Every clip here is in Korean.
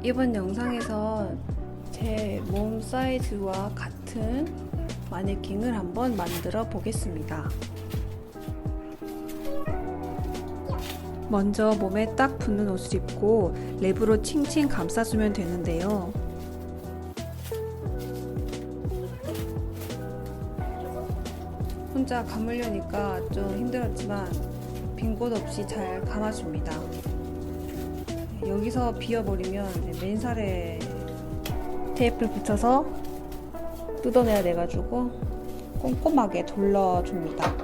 이번 영상에서 제 몸 사이즈와 같은 마네킹을 한번 만들어 보겠습니다. 먼저 몸에 딱 붙는 옷을 입고 랩으로 칭칭 감싸주면 되는데요. 혼자 감으려니까 좀 힘들었지만 빈 곳 없이 잘 감아줍니다. 여기서 비워버리면 맨살에 테이프를 붙여서 뜯어내야 돼가지고 꼼꼼하게 둘러줍니다.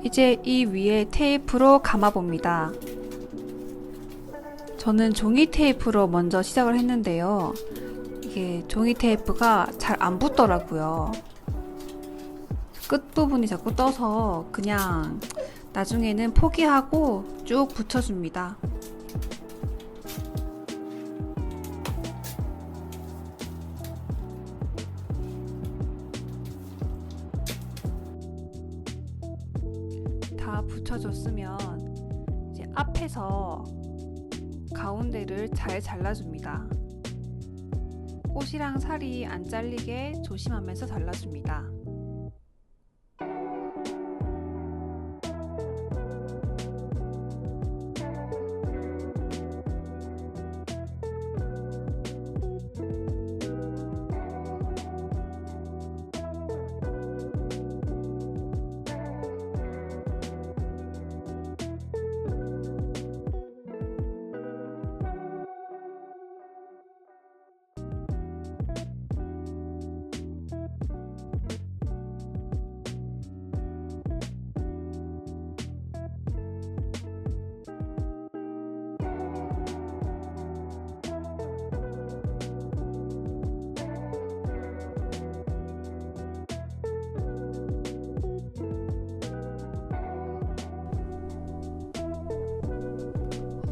이제 이 위에 테이프로 감아봅니다. 저는 종이 테이프로 먼저 시작을 했는데요. 이게 종이 테이프가 잘 안 붙더라고요. 끝부분이 자꾸 떠서 그냥 나중에는 포기하고 쭉 붙여줍니다. 다 붙여줬으면 이제 앞에서 가운데를 잘 잘라줍니다. 옷이랑 살이 안 잘리게 조심하면서 잘라줍니다.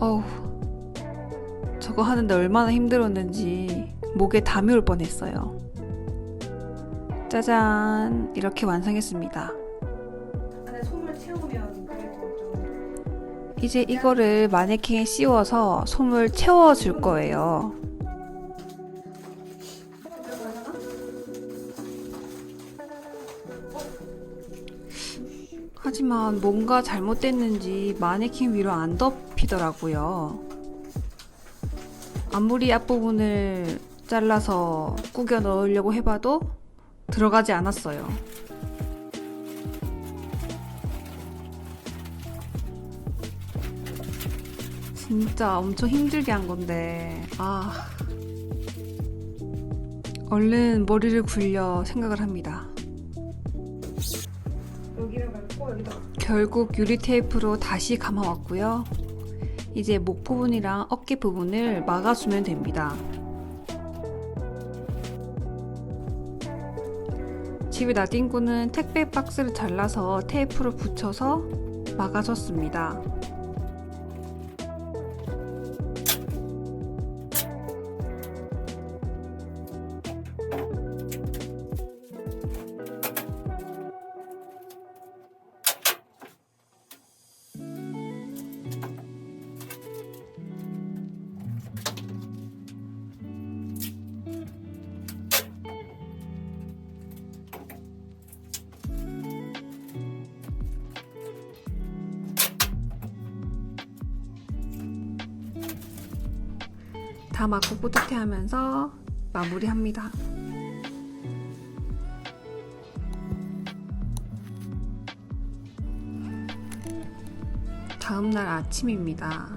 어우, 저거 하는데 얼마나 힘들었는지 목에 담이 올 뻔했어요. 짜잔, 이렇게 완성했습니다. 안에 솜을 채우면 그래도 좀 이제 이거를 마네킹에 씌워서 솜을 채워줄 거예요. 하지만 뭔가 잘못됐는지 마네킹 위로 안 덮이더라고요. 아무리 앞부분을 잘라서 구겨 넣으려고 해봐도 들어가지 않았어요. 진짜 엄청 힘들게 한 건데, 얼른 머리를 굴려 생각을 합니다. 여기를 말고 여기다. 결국 유리 테이프로 다시 감아왔고요. 이제 목 부분이랑 어깨 부분을 막아주면 됩니다. 집에 나뒹구는 택배 박스를 잘라서 테이프로 붙여서 막아줬습니다. 다 맞고 뿌듯해 하면서 마무리합니다. 다음날 아침입니다.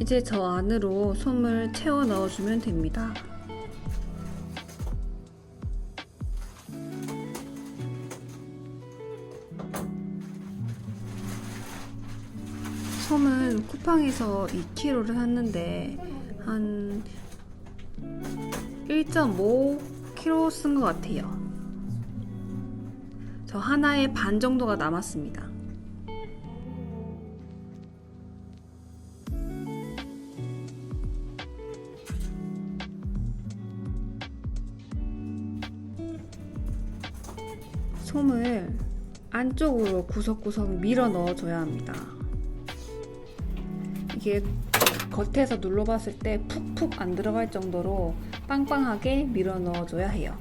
이제 저 안으로 솜을 채워 넣어주면 됩니다. 솜은 쿠팡에서 2kg를 샀는데 한 1.5kg 쓴 것 같아요. 저 하나의 반 정도가 남았습니다. 솜을 안쪽으로 구석구석 밀어 넣어줘야 합니다. 이게 겉에서 눌러봤을 때 푹푹 안 들어갈 정도로 빵빵하게 밀어 넣어줘야 해요.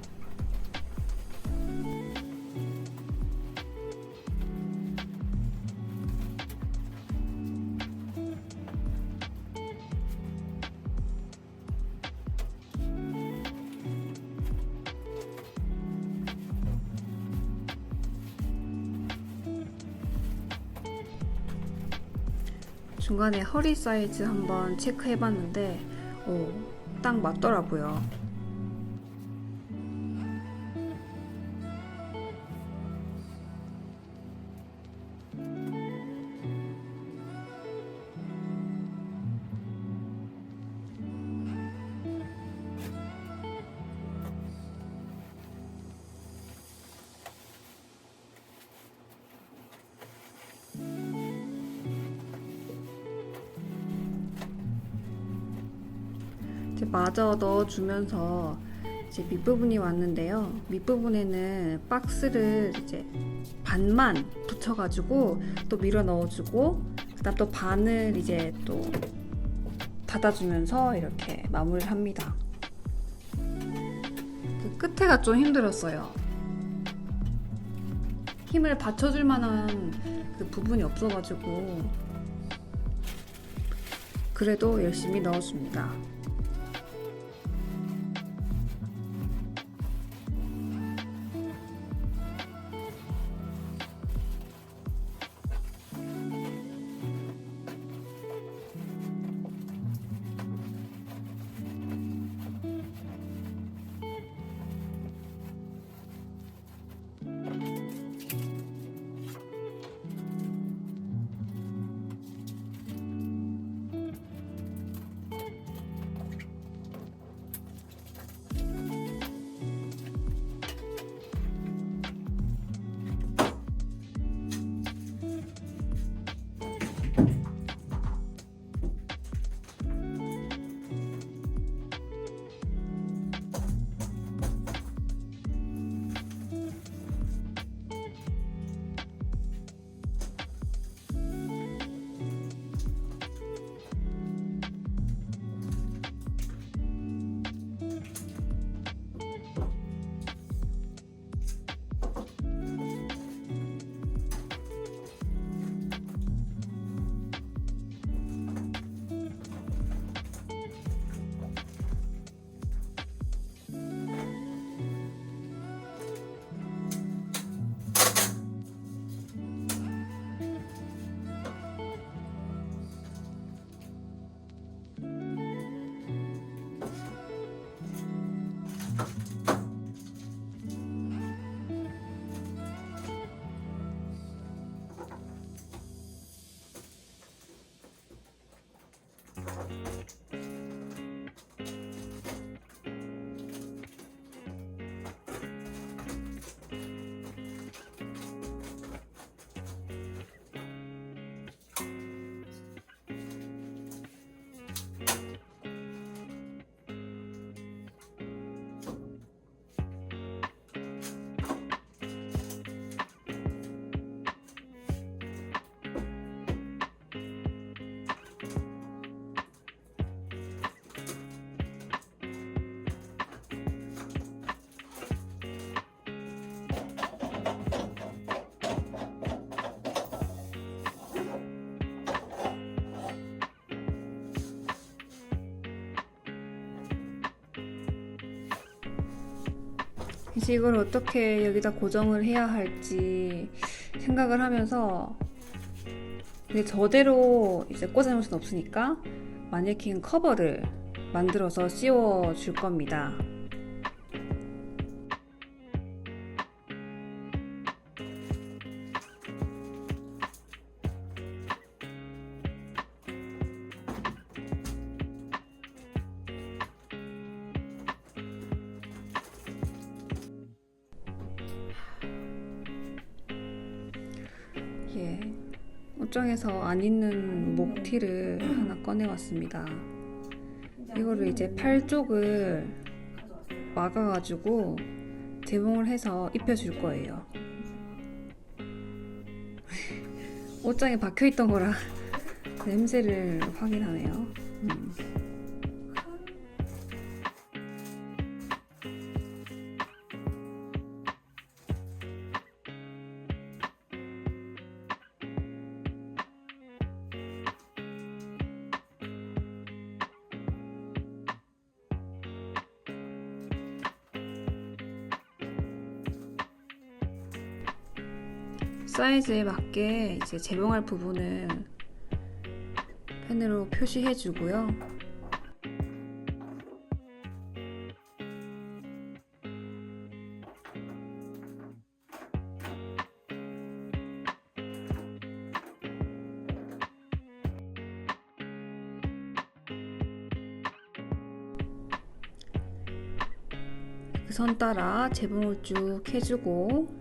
중간에 허리 사이즈 한번 체크해봤는데 딱 맞더라고요. 이제 마저 넣어주면서 이제 밑부분이 왔는데요. 밑부분에는 박스를 이제 반만 붙여가지고 또 밀어 넣어주고, 그다음 또 반을 이제 또 닫아주면서 이렇게 마무리를 합니다. 그 끝에가 좀 힘들었어요. 힘을 받쳐줄 만한 그 부분이 없어가지고 그래도 열심히 넣어줍니다. 이제 이걸 어떻게 여기다 고정을 해야 할지 생각을 하면서, 근데 저대로 이제 꽂아놓을 순 없으니까 마네킹 커버를 만들어서 씌워 줄 겁니다. 예, 옷장에서 안 입는 목티를 하나 꺼내왔습니다. 이거를 이제 팔 쪽을 막아가지고 재봉을 해서 입혀줄 거예요. 옷장에 박혀있던 거라 냄새를 확인하네요. 사이즈에 맞게 이제 재봉할 부분을 펜으로 표시해 주고요. 그 선 따라 재봉을 쭉 해주고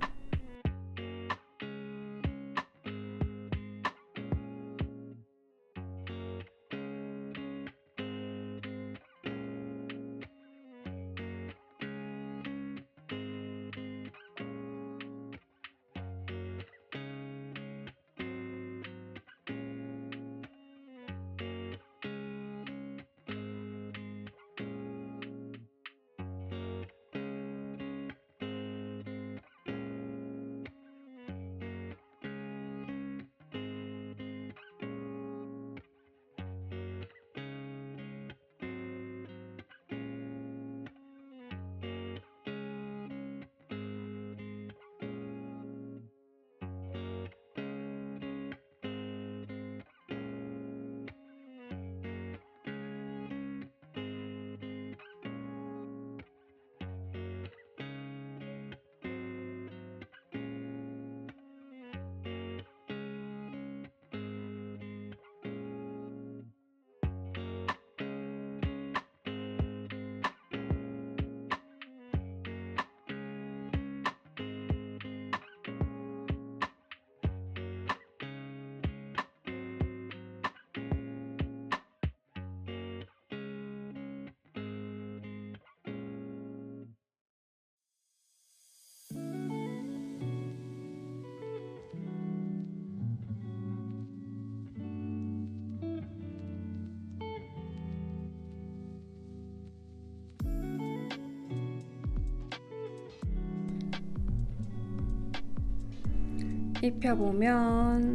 입혀보면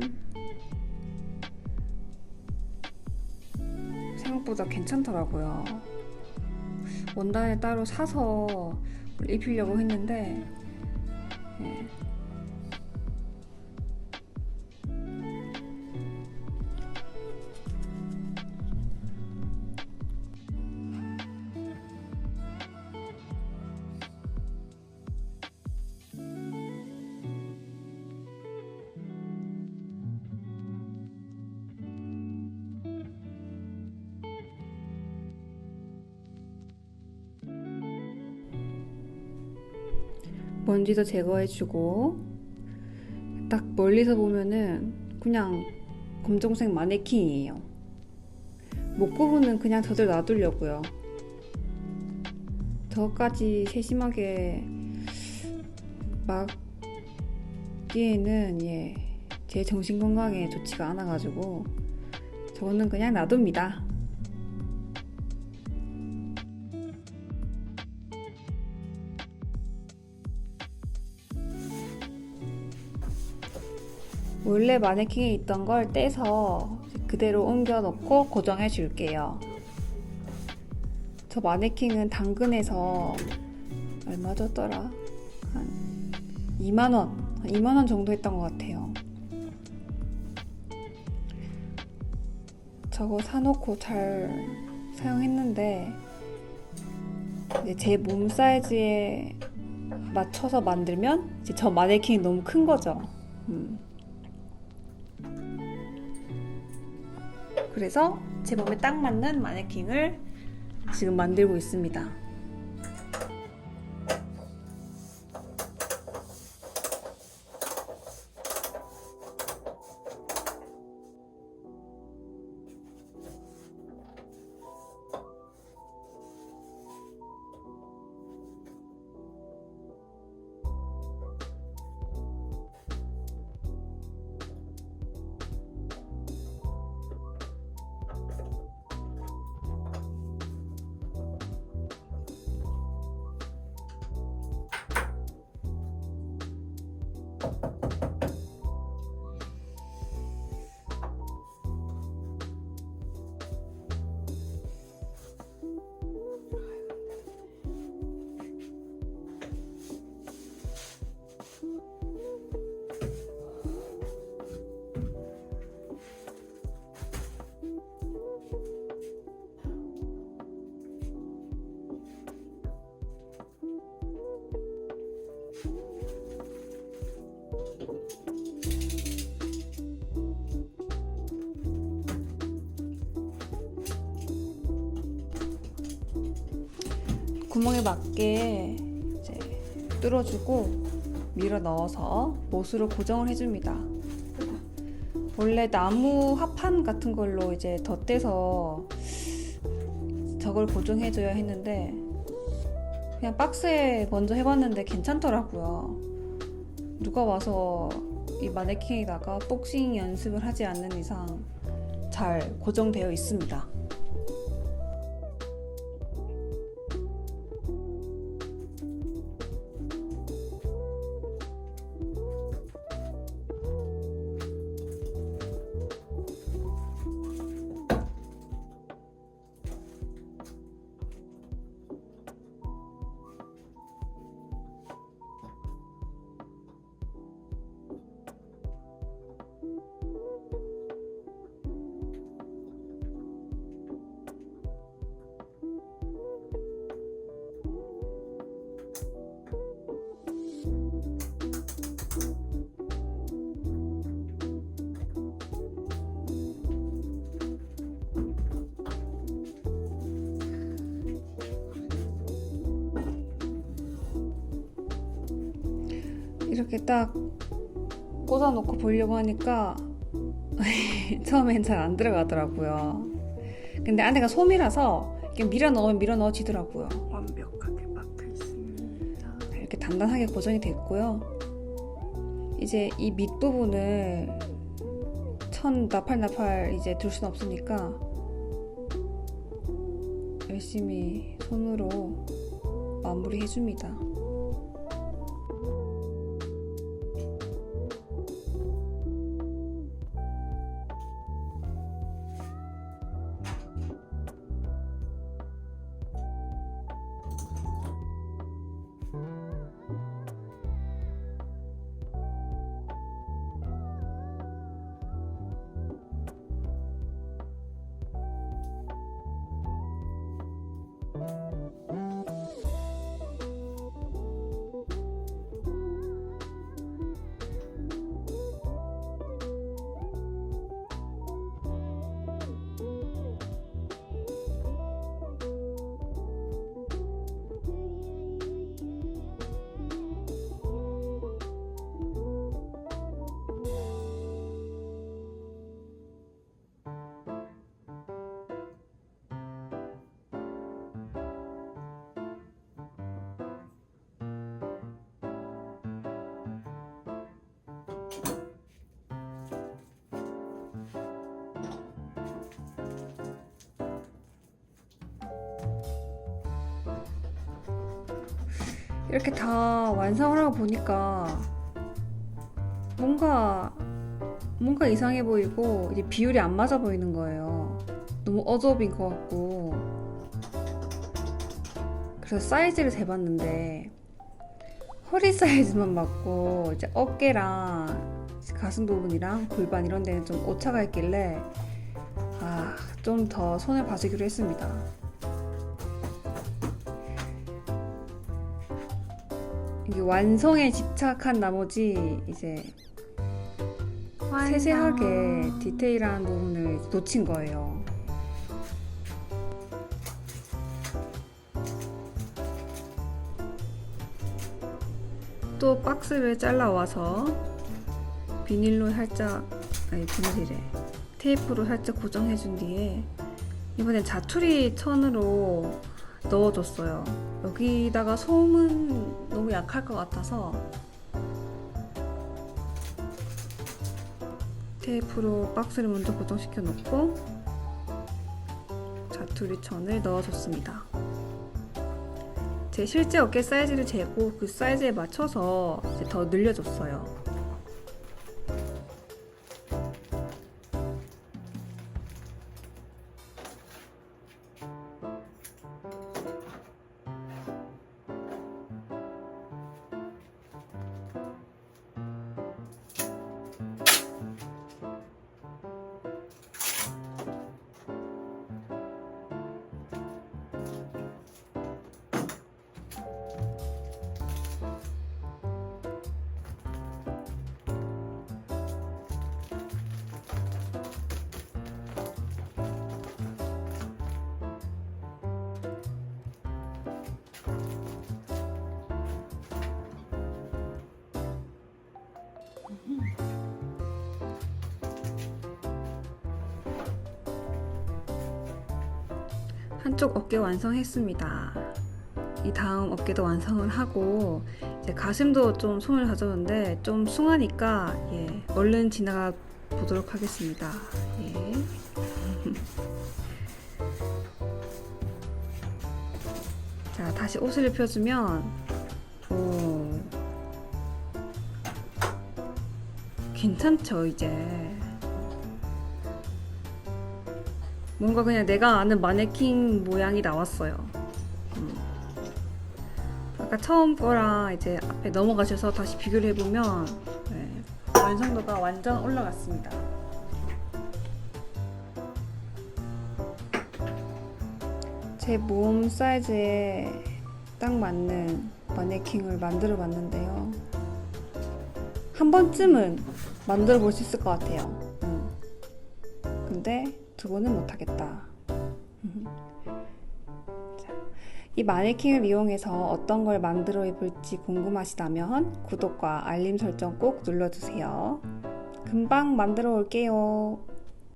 생각보다 괜찮더라고요. 원단을 따로 사서 입히려고 했는데 예. 먼지도 제거해주고 딱 멀리서 보면은 그냥 검정색 마네킹이에요. 목 부분은 그냥 저대로 놔두려고요. 저까지 세심하게 막기에는 제 정신 건강에 좋지가 않아가지고 저는 그냥 놔둡니다. 원래 마네킹에 있던 걸 떼서 그대로 옮겨 넣고 고정해 줄게요. 저 마네킹은 당근에서 얼마 줬더라? 한 2만원, 2만원 정도 했던 것 같아요. 저거 사놓고 잘 사용했는데 이제 제 몸 사이즈에 맞춰서 만들면 이제 저 마네킹이 너무 큰 거죠. 그래서 제 몸에 딱 맞는 마네킹을 지금 만들고 있습니다. 구멍에 맞게 이제 뚫어주고 밀어 넣어서 못으로 고정을 해줍니다. 원래 나무 합판 같은 걸로 이제 덧대서 저걸 고정해줘야 했는데 그냥 박스에 먼저 해봤는데 괜찮더라고요. 누가 와서 이 마네킹에다가 복싱 연습을 하지 않는 이상 잘 고정되어 있습니다. 이렇게 딱 꽂아놓고 보려고 하니까 처음엔 잘 안 들어가더라고요. 근데 안에가 솜이라서 이렇게 밀어 넣으면 밀어 넣어지더라고요. 완벽하게 박혀 있습니다. 이렇게 단단하게 고정이 됐고요. 이제 이 밑부분을 천 나팔나팔 이제 둘 수는 없으니까 열심히 손으로 마무리 해줍니다. 이렇게 다 완성을 하고 보니까 뭔가 이상해 보이고 이제 비율이 안 맞아 보이는 거예요. 너무 어좁인 것 같고. 그래서 사이즈를 재봤는데 허리 사이즈만 맞고 이제 어깨랑 가슴 부분이랑 골반 이런 데는 좀 오차가 있길래 좀 더 손을 봐주기로 했습니다. 이게 완성에 집착한 나머지 이제 세세하게 디테일한 부분을 놓친 거예요. 또 박스를 잘라와서 비닐로 살짝, 비닐이래. 테이프로 살짝 고정해준 뒤에 이번엔 자투리 천으로 넣어줬어요. 여기다가 솜은 너무 약할 것 같아서 테이프로 박스를 먼저 고정시켜 놓고 자투리 천을 넣어줬습니다. 제 실제 어깨 사이즈를 재고 그 사이즈에 맞춰서 이제 더 늘려줬어요. 한쪽 어깨 완성했습니다. 이 다음 어깨도 완성을 하고 이제 가슴도 좀 손을 가져오는데 좀 숭하니까 얼른 지나가 보도록 하겠습니다. 예. 자, 다시 옷을 입혀주면 괜찮죠, 이제. 뭔가 그냥 내가 아는 마네킹 모양이 나왔어요. 아까 처음 거랑 이제 앞에 넘어가셔서 다시 비교를 해보면 완성도가 완전 올라갔습니다. 제 몸 사이즈에 딱 맞는 마네킹을 만들어 봤는데요. 한 번쯤은 만들어 볼 수 있을 것 같아요. 근데 두 번은 못하겠다. 자, 이 마네킹을 이용해서 어떤 걸 만들어 입을지 궁금하시다면 구독과 알림 설정 꼭 눌러주세요. 금방 만들어 올게요.